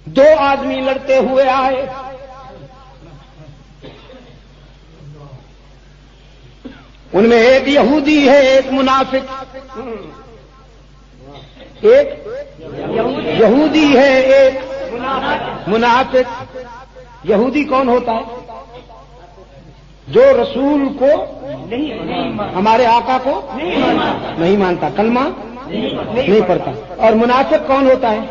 دو آدمی لڑتے ہوئے آئے، ان میں ایک یہودی ہے ایک منافق، ایک یہودی ہے ایک منافق۔ یہودی کون ہوتا ہے؟ جو رسول کو ہمارے آقا کو نہیں مانتا، کلمہ نہیں پڑھتا۔ اور منافق کون ہوتا ہے؟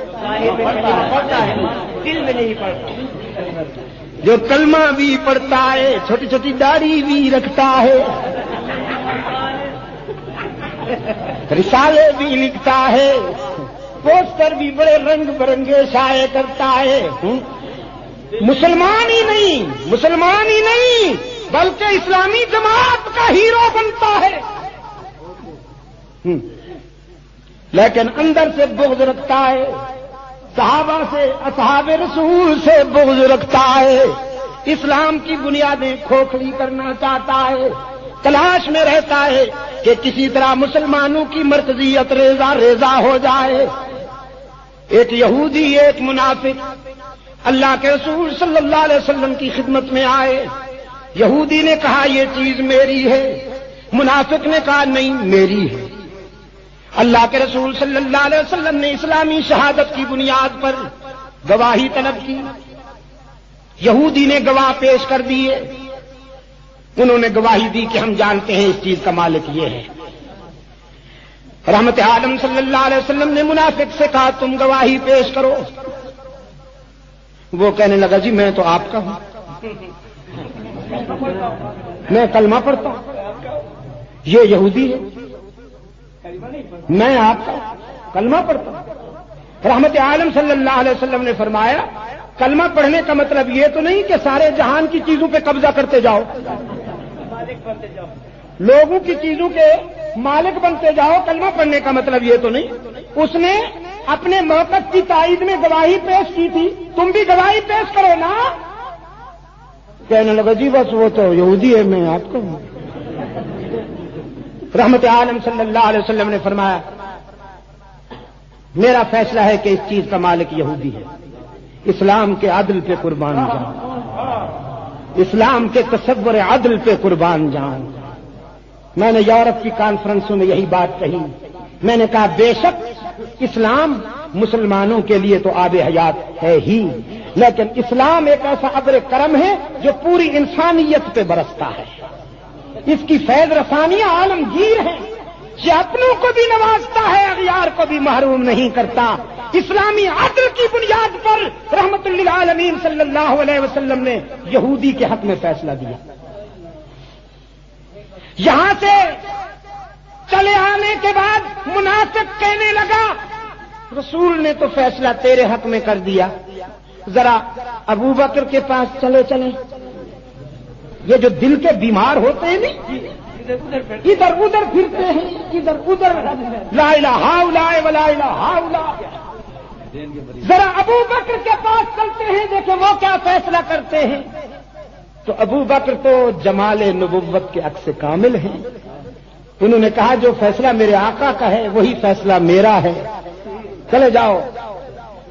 دل میں نہیں پڑھتا، جو کلمہ بھی پڑھتا ہے، چھوٹی چھوٹی داڑھی بھی رکھتا ہے، رسالے بھی لکھتا ہے، پوسٹر بھی بڑے رنگ برنگے شائع کرتا ہے، مسلمان ہی نہیں بلکہ اسلامی جماعت کا ہیرو بنتا ہے، لیکن اندر سے بغض رکھتا ہے، صحابہ سے، اصحاب رسول سے بغض رکھتا ہے، اسلام کی بنیادیں کھوکھلی کرنا چاہتا ہے، تلاش میں رہتا ہے کہ کسی طرح مسلمانوں کی مرکزیت ریزہ ریزہ ہو جائے۔ ایک یہودی ایک منافق اللہ کے رسول صلی اللہ علیہ وسلم کی خدمت میں آئے۔ یہودی نے کہا یہ چیز میری ہے، منافق نے کہا نہیں میری ہے۔ اللہ کے رسول صلی اللہ علیہ وسلم نے اسلامی شہادت کی بنیاد پر گواہی طلب کی، یہودی نے گواہ پیش کر دیے، انہوں نے گواہی دی کہ ہم جانتے ہیں اس چیز کا مالک یہ ہے۔ رحمت عالم صلی اللہ علیہ وسلم نے منافق سے کہا تم گواہی پیش کرو۔ وہ کہنے لگا جی میں تو آپ کا ہوں، میں کلمہ پڑھتا ہوں، یہ یہودی ہے، میں آپ کا کلمہ پڑھتا ہوں۔ رحمت عالم صلی اللہ علیہ وسلم نے فرمایا کلمہ پڑھنے کا مطلب یہ تو نہیں کہ سارے جہان کی چیزوں پہ قبضہ کرتے جاؤ، لوگوں کی چیزوں کے مالک بنتے جاؤ، کلمہ پڑھنے کا مطلب یہ تو نہیں۔ اس نے اپنے موقف کی تائید میں گواہی پیش کی تھی، تم بھی گواہی پیش کرو نا۔ کہنے لگا جی بس وہ تو یہودی ہے، میں آپ کو ہوں۔ رحمت عالم صلی اللہ علیہ وسلم نے فرمایا میرا فیصلہ ہے کہ اس چیز کا مالک یہودی ہے، اسلام کے عدل پہ قربان جاؤں، اسلام کے تصور عدل پہ قربان جاؤں۔ میں نے یورپ کی کانفرنسوں میں یہی بات کہی، میں نے کہا بے شک اسلام مسلمانوں کے لیے تو آب حیات ہے ہی، لیکن اسلام ایک ایسا ابر کرم ہے جو پوری انسانیت پہ برستا ہے، اس کی فیض رسانیاں عالمگیر ہیں، یہ اپنوں کو بھی نوازتا ہے، اغیار کو بھی محروم نہیں کرتا۔ اسلامی عدل کی بنیاد پر رحمت للعالمین صلی اللہ علیہ وسلم نے یہودی کے حق میں فیصلہ دیا۔ یہاں سے چلے آنے کے بعد منافق کہنے لگا رسول نے تو فیصلہ تیرے حق میں کر دیا، ذرا ابو بکر کے پاس چلے چلیں۔ یہ جو دل کے بیمار ہوتے ہیں نہیں، ادھر ادھر پھرتے ہیں، ادھر ادھر لا الہ الا اللہ ولا الہ الا اللہ، ذرا ابو بکر کے پاس چلتے ہیں دیکھیں وہ کیا فیصلہ کرتے ہیں۔ تو ابو بکر تو جمال نبوت کے عکس کامل ہیں، انہوں نے کہا جو فیصلہ میرے آقا کا ہے وہی فیصلہ میرا ہے، چلے جاؤ۔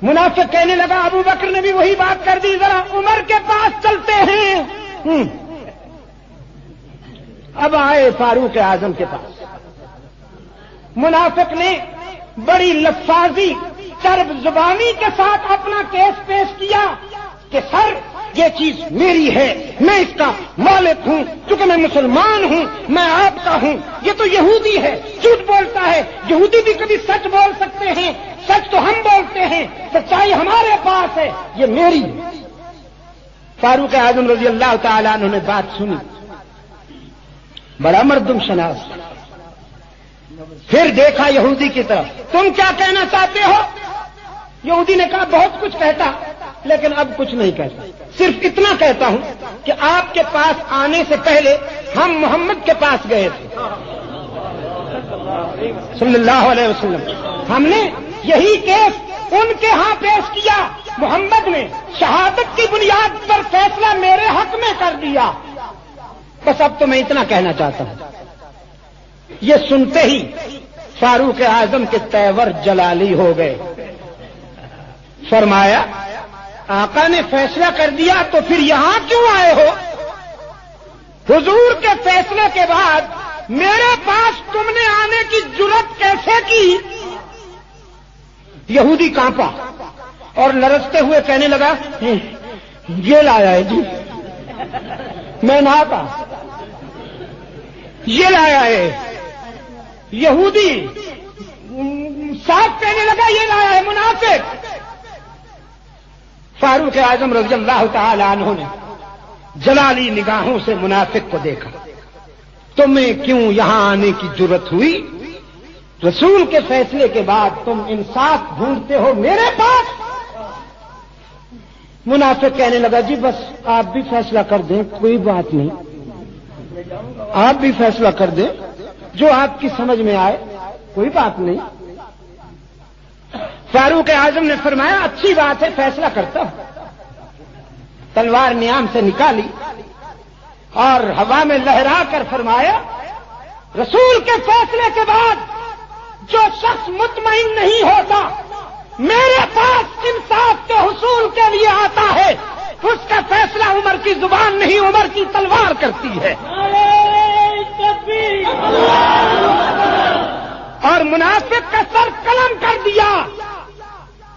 منافق کہنے لگا ابو بکر نے بھی وہی بات کر دی، ذرا عمر کے پاس چلتے ہیں۔ اب آئے فاروق اعظم کے پاس، منافق نے بڑی لفاظی چرب زبانی کے ساتھ اپنا کیس پیش کیا کہ سر یہ چیز میری ہے، میں اس کا مالک ہوں، چونکہ میں مسلمان ہوں، میں آپ کا ہوں۔ یہ تو یہودی ہے، جھوٹ بولتا ہے، یہودی بھی کبھی سچ بول سکتے ہیں، سچ تو ہم بولتے ہیں، سچائی ہمارے پاس ہے، یہ میری ہے۔ فاروق اعظم رضی اللہ تعالیٰ عنہ نے بات سنی، بڑا مردم شناس، پھر دیکھا یہودی کی طرف، تم کیا کہنا چاہتے ہو؟ یہودی نے کہا بہت کچھ کہتا لیکن اب کچھ نہیں کہتا، صرف اتنا کہتا ہوں کہ آپ کے پاس آنے سے پہلے ہم محمد کے پاس گئے تھے صلی اللہ علیہ وسلم، ہم نے یہی کیس ان کے ہاں پیش کیا، محمد نے شہادت کی بنیاد پر فیصلہ میرے حق میں کر دیا، بس اب تو میں اتنا کہنا چاہتا ہوں۔ یہ سنتے ہی فاروق اعظم کے تیور جلالی ہو گئے، فرمایا آقا نے فیصلہ کر دیا تو پھر یہاں کیوں آئے ہو؟ حضور کے فیصلے کے بعد میرے پاس تم نے آنے کی جرت کیسے کی؟ یہودی کانپا اور لرزتے ہوئے کہنے لگا یہ لایا ہے جی، میں نہ آتا، یہ لایا ہے۔ یہودی صاحب کہنے لگا یہ لایا ہے منافق۔ فاروق اعظم رضی اللہ تعالی عنہ نے جلالی نگاہوں سے منافق کو دیکھا، تمہیں کیوں یہاں آنے کی جرت ہوئی؟ رسول کے فیصلے کے بعد تم انصاف ڈھونڈتے ہو میرے پاس؟ منافق کہنے لگا جی بس آپ بھی فیصلہ کر دیں، کوئی بات نہیں، آپ بھی فیصلہ کر دیں جو آپ کی سمجھ میں آئے، کوئی بات نہیں۔ فاروق اعظم نے فرمایا اچھی بات ہے، فیصلہ کرتا ہوں۔ تلوار نیام سے نکالی اور ہوا میں لہرا کر فرمایا رسول کے فیصلے کے بعد جو شخص مطمئن نہیں ہوتا میرے پاس انصاف کے حصول کے لیے آتا ہے، اس کا فیصلہ عمر کی زبان نہیں، عمر کی تلوار کرتی ہے۔ اور منافق کا سر قلم کر دیا،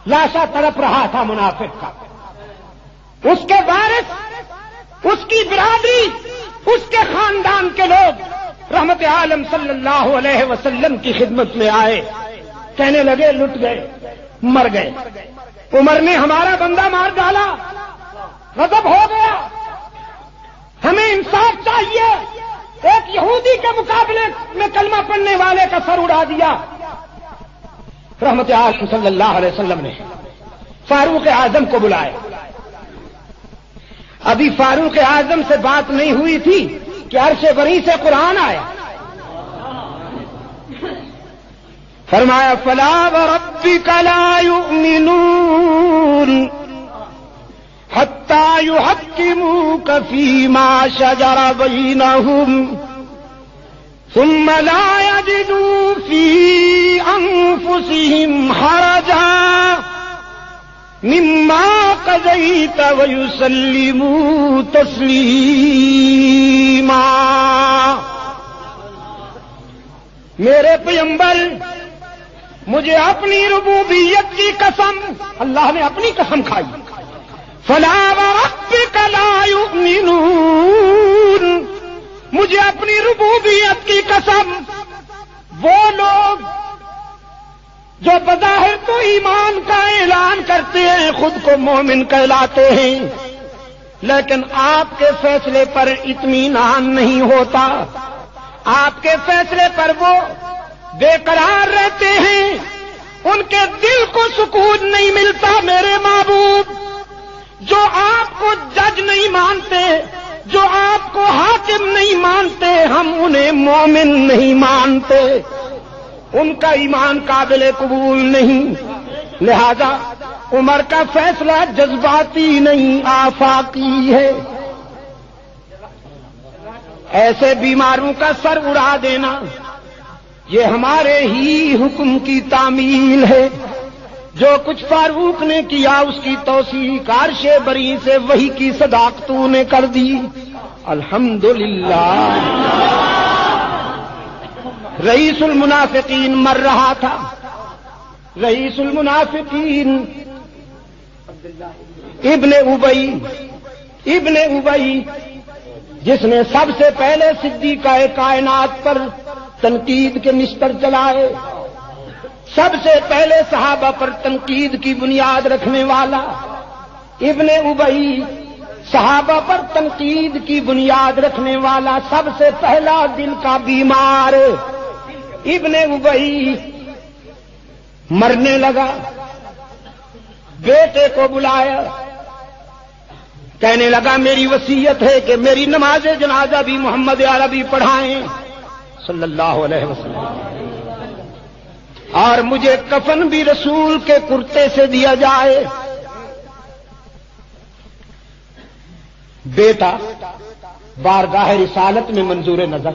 لاشا تڑپ رہا تھا منافق کا، اس کے وارث، اس کی برادری، اس کے خاندان کے لوگ رحمت عالم صلی اللہ علیہ وسلم کی خدمت میں آئے، کہنے لگے لٹ گئے، مر گئے، عمر نے ہمارا بندہ مار ڈالا، غضب ہو گیا، ہمیں انصاف چاہیے۔ ایک یہودی کے مقابلے میں کلمہ پڑھنے والے کا سر اڑا دیا۔ رحمت عالم صلی اللہ علیہ وسلم نے فاروق اعظم کو بلایا۔ ابھی فاروق اعظم سے بات نہیں ہوئی تھی کہ عرش بری سے قرآن آیا، فرمایا فلا وربک لا یؤمنون حتی یحکموک فیما شجر بینہم ثم لا یجدوا فی انفسہم حرجا مما قضیت ویسلموا تسلیما۔ میرے پیغمبر مجھے اپنی ربوبیت کی قسم، اللہ نے اپنی قسم کھائی، فلا وربک لا یؤمنون، مجھے اپنی ربوبیت کی قسم، وہ لوگ جو بظاہر تو ایمان کا اعلان کرتے ہیں، خود کو مومن کہلاتے ہیں، لیکن آپ کے فیصلے پر اطمینان نہیں ہوتا، آپ کے فیصلے پر وہ بے قرار رہتے ہیں، ان کے دل کو سکون نہیں ملتا۔ میرے محبوب جو آپ کو جج نہیں مانتے، جو آپ کو حاکم نہیں مانتے، ہم انہیں مومن نہیں مانتے، ان کا ایمان قابل قبول نہیں۔ لہذا عمر کا فیصلہ جذباتی نہیں، آفاقی ہے۔ ایسے بیماروں کا سر اڑا دینا یہ ہمارے ہی حکم کی تعمیل ہے۔ جو کچھ فاروق نے کیا اس کی توثیق عرش بری سے وحی کی صداقتوں نے کر دی۔ الحمدللہ۔ رئیس المنافقین مر رہا تھا، رئیس المنافقین ابن ابی جس نے سب سے پہلے صدیقہ کائنات پر تنقید کے نشتر چلائے، سب سے پہلے صحابہ پر تنقید کی بنیاد رکھنے والا ابن ابی، صحابہ پر تنقید کی بنیاد رکھنے والا، سب سے پہلا دل کا بیمار ابن ابی مرنے لگا۔ بیٹے کو بلایا، کہنے لگا میری وصیت ہے کہ میری نماز جنازہ بھی محمد عربی پڑھائیں صلی اللہ علیہ وسلم، اور مجھے کفن بھی رسول کے کرتے سے دیا جائے۔ بیٹا بارگاہ رسالت میں منظور نظر،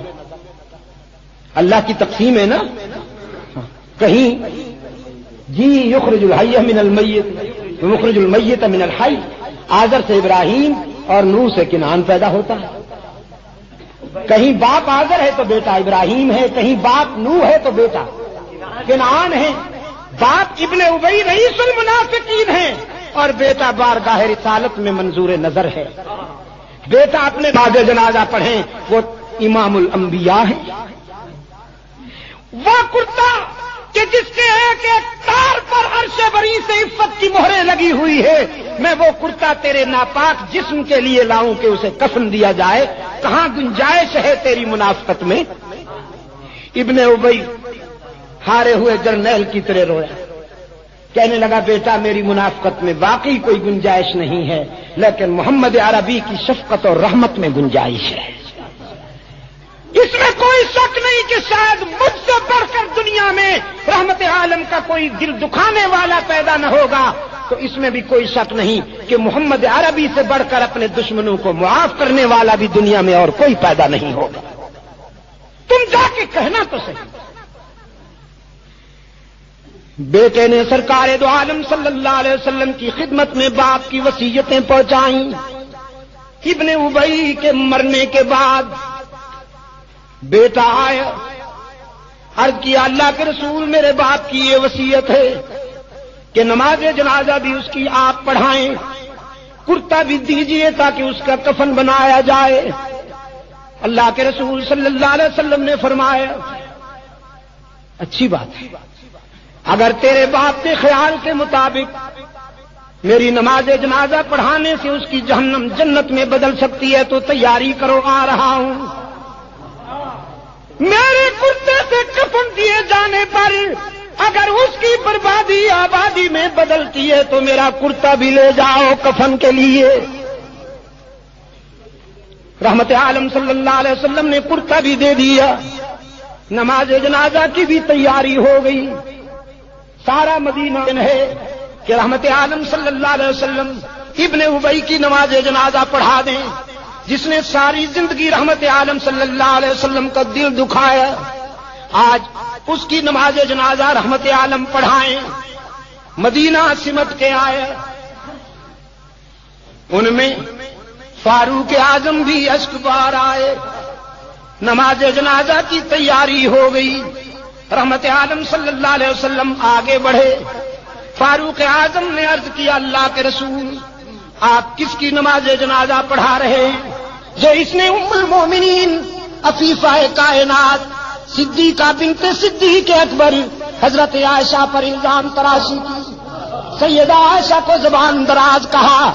اللہ کی تقسیم ہے نا، کہیں جی یخرج الحی من المیت مخرج المیت من الحی، آزر سے ابراہیم اور نوح سے کنعان پیدا ہوتا ہے. کہیں باپ آزر ہے تو بیٹا ابراہیم ہے، کہیں باپ نوح ہے تو بیٹا کنعان ہے. باپ ابن ابی رئیس المنافقین ہے اور بیٹا بارگاہ رسالت میں منظور نظر ہے. بیٹا اپنے بعد جنازہ پڑھیں وہ امام الانبیاء ہے. وہ کرتا کہ جس کے ایک ایک تار پر عرش بری سے عفت کی مہریں لگی ہوئی ہے، میں وہ کرتا تیرے ناپاک جسم کے لیے لاؤں کہ اسے کفن دیا جائے، کہاں گنجائش ہے تیری منافقت میں؟ ابن ابی ہارے ہوئے جرنیل کی طرح رویا، کہنے لگا بیٹا میری منافقت میں واقعی کوئی گنجائش نہیں ہے، لیکن محمد عربی کی شفقت اور رحمت میں گنجائش ہے. اس میں کوئی شک نہیں کہ شاید مجھ سے بڑھ کر دنیا میں رحمت عالم کا کوئی دل دکھانے والا پیدا نہ ہوگا، تو اس میں بھی کوئی شک نہیں کہ محمد عربی سے بڑھ کر اپنے دشمنوں کو معاف کرنے والا بھی دنیا میں اور کوئی پیدا نہیں ہوگا. تم جا کے کہنا تو صحیح. بیٹے نے سرکار دو عالم صلی اللہ علیہ وسلم کی خدمت میں باپ کی وصیتیں پہنچائیں. ابن ابی کے مرنے کے بعد بیٹا آیا، عرض کیا اللہ کے رسول میرے باپ کی یہ وصیت ہے کہ نماز جنازہ بھی اس کی آپ پڑھائیں، کرتا بھی دیجیے تاکہ اس کا کفن بنایا جائے. اللہ کے رسول صلی اللہ علیہ وسلم نے فرمایا اچھی بات ہے، اگر تیرے باپ کے خیال کے مطابق میری نماز جنازہ پڑھانے سے اس کی جہنم جنت میں بدل سکتی ہے تو تیاری کرو، آ رہا ہوں. میرے کرتے سے کفن دیے جانے پر اگر اس کی بربادی آبادی میں بدلتی ہے تو میرا کرتا بھی لے جاؤ کفن کے لیے. رحمت عالم صلی اللہ علیہ وسلم نے کرتا بھی دے دیا، نماز جنازہ کی بھی تیاری ہو گئی. سارا مدینہ ہے کہ رحمت عالم صلی اللہ علیہ وسلم ابن ابی کی نماز جنازہ پڑھا دیں، جس نے ساری زندگی رحمت عالم صلی اللہ علیہ وسلم کا دل دکھایا. آج اس کی نماز جنازہ رحمت عالم پڑھائیں. مدینہ سمٹ کے آئے، ان میں فاروق اعظم بھی اشک بار آئے. نماز جنازہ کی تیاری ہو گئی. رحمت عالم صلی اللہ علیہ وسلم آگے بڑھے. فاروق اعظم نے عرض کیا اللہ کے رسول آپ کس کی نماز جنازہ پڑھا رہے ہیں؟ جو اس نے ام المومنین عفیفہ کائنات صدیقہ بنت صدیق اکبر حضرت عائشہ پر الزام تراشی کی. سیدہ عائشہ کو زبان دراز کہا،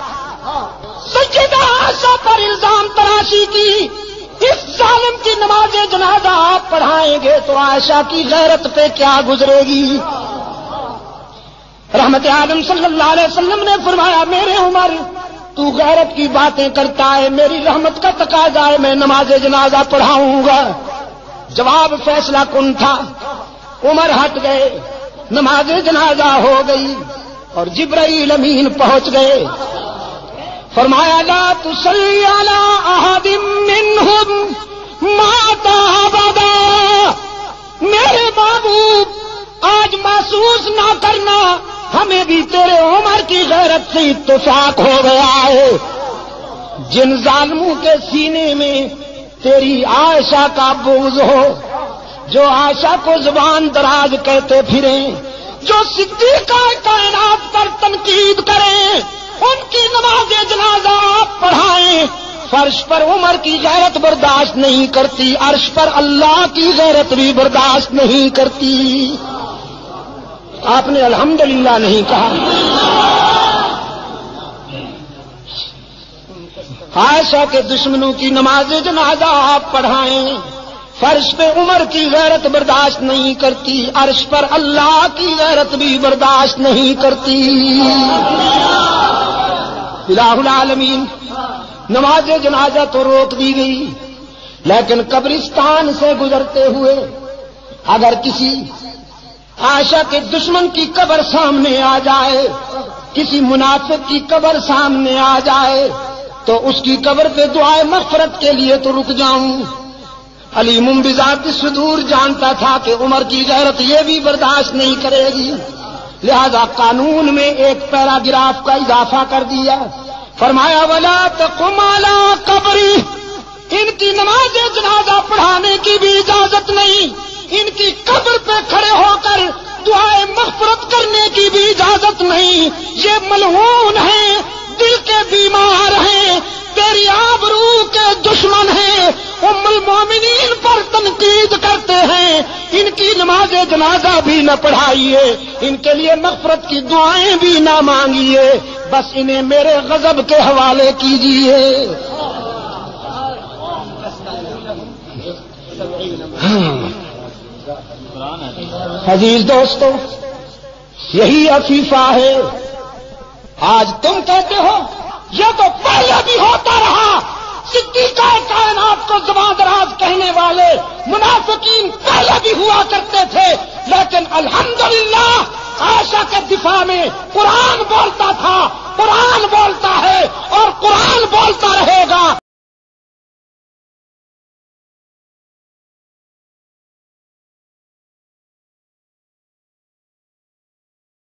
سیدہ عائشہ پر الزام تراشی کی. اس ظالم کی نماز جنازہ آپ پڑھائیں گے تو عائشہ کی غیرت پہ کیا گزرے گی؟ رحمت عالم صلی اللہ علیہ وسلم نے فرمایا میرے عمر تو غیرت کی باتیں کرتا ہے، میری رحمت کا تقاضا ہے میں نماز جنازہ پڑھاؤں گا. جواب فیصلہ کن تھا. عمر ہٹ گئے، نماز جنازہ ہو گئی اور جبرائیل امین پہنچ گئے. فرمایا لا تصلی علی احد منہم مات ابدا. میرے محبوب آج محسوس نہ کرنا ہمیں بھی تیرے عمر کی غیرت سے اتفاق ہو گیا ہے. جن ظالموں کے سینے میں تیری عائشہ کا بغض ہو، جو عائشہ کو زبان دراز کہتے پھریں، جو صدیقہ کائنات پر تنقید کریں، ان کی نماز جنازہ آپ پڑھائیں. فرش پر عمر کی غیرت برداشت نہیں کرتی، عرش پر اللہ کی غیرت بھی برداشت نہیں کرتی. آپ نے الحمدللہ نہیں کہا. عائشہ کے دشمنوں کی نماز جنازہ آپ پڑھائیں. فرش پہ عمر کی غیرت برداشت نہیں کرتی، عرش پر اللہ کی غیرت بھی برداشت نہیں کرتی. الہ العالمین نماز جنازہ تو روک دی گئی، لیکن قبرستان سے گزرتے ہوئے اگر کسی عائشہ کے دشمن کی قبر سامنے آ جائے، کسی منافق کی قبر سامنے آ جائے تو اس کی قبر پہ دعائے مغفرت کے لیے تو رک جاؤں. علیم بذات الصدور جانتا تھا کہ عمر کی غیرت یہ بھی برداشت نہیں کرے گی، لہذا قانون میں ایک پیراگراف کا اضافہ کر دیا، فرمایا ولا تقم علی قبری، ان کی نماز جنازہ پڑھانے کی بھی اجازت نہیں، ان کی قبر پہ کھڑے ہو کر دعائے مغفرت کرنے کی بھی اجازت نہیں، یہ ملعون ہیں، دل کے بیمار ہیں، تیری آبرو کے دشمن ہیں، ام المومنین پر تنقید کرتے ہیں، ان کی نماز جنازہ بھی نہ پڑھائیے، ان کے لیے مغفرت کی دعائیں بھی نہ مانگیے، بس انہیں میرے غضب کے حوالے کیجیے۔ عزیز دوستو، یہی عفیفہ ہے۔ آج تم کہتے ہو یہ تو پہلے بھی ہوتا رہا، صدیقہ کائنات کو زبان دراز کہنے والے منافقین پہلے بھی ہوا کرتے تھے، لیکن الحمدللہ عائشہ کے دفاع میں قرآن بولتا تھا، قرآن